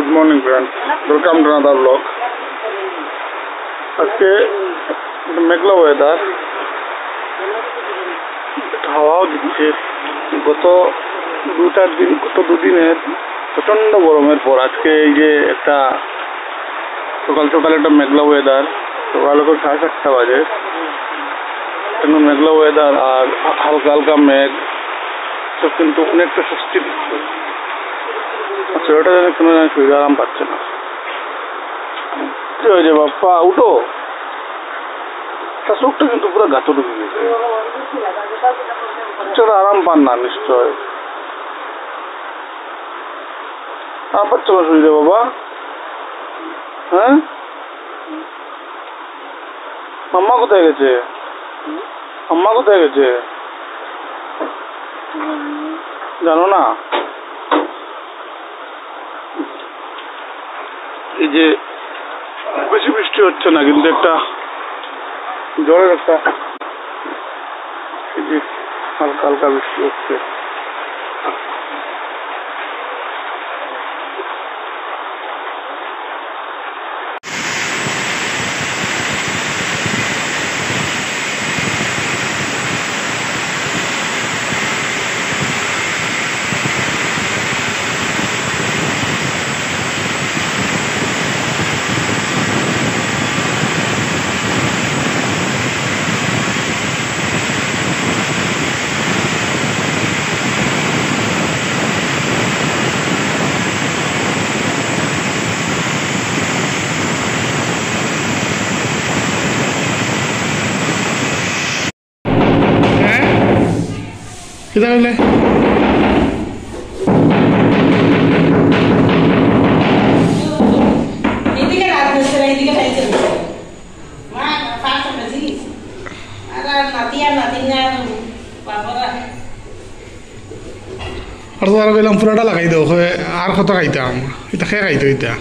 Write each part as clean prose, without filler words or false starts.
morning friends, welcome to another vlog. আজকে মেঘলা weather, হাওয়াও দিচ্ছে। গত দুদিনের প্রচন্ড গরমের পর আজকে এই যে একটা সকাল সকাল একটা মেঘলা ওয়েদার, সকাল এখন 7:30 বাজে, মেঘলা ওয়েদার আর হালকা হালকা মেঘ, সব কিন্তু অনেকটা স্বস্তি দিচ্ছে। ছেলেটা যেন কোনো শরীর আরাম পাচ্ছে না। কি হয়েছে বাপ্পা, উঠো। তার চোখটা কিন্তু পুরো গাছে ঢুকে গেছে, ছেলেটা আরাম পান না নিশ্চয়। আরাম পাচ্ছে না শরীরে বাবা? হ্যাঁ, মাম্মা কোথায় গেছে? আম্মা কোথায় গেছে জানো না? এই যে বেশি বৃষ্টি হচ্ছে না, কিন্তু একটা জ্বরের একটা এই যে হালকা হালকা বৃষ্টি হচ্ছে। किधर ले और तो गलाम पुराटा लगाई दो और कत खाईताम इतना खे खाईतो इतना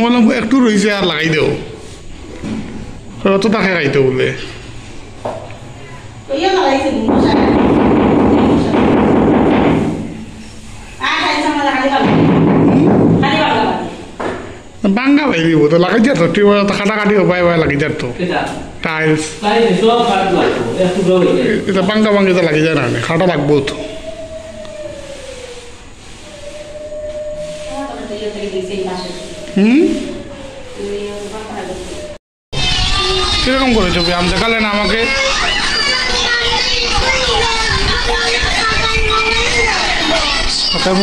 बोललाम एकटू रही और लगाई दो अतटा खे खाईतो बोले बांगा भाई भी वो तो लगा जाता तो काटा काटी हो पाए लगी जाता टाइल्स इतना बांगा बांगे तो लगी जाना है काटा लग बहुत কিরকম করেছো আম দেখালে না আমাকে?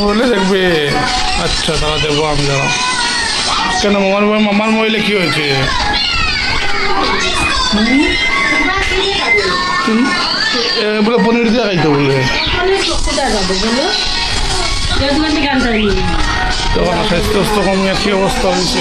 বলে দেখবে। আচ্ছা তারা দেবো আমি দাঁড়াও। কেন মামার মোবাইলে কি হয়েছে? বলে পনির দিয়ে খাইতো বলে তখন স্বাস্থ্য কমিয়ে কি অবস্থা হয়েছে।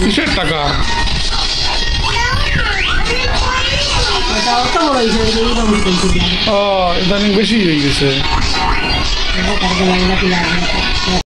কিসের টাকা? ও ইদানিং বেশি হয়ে গেছে।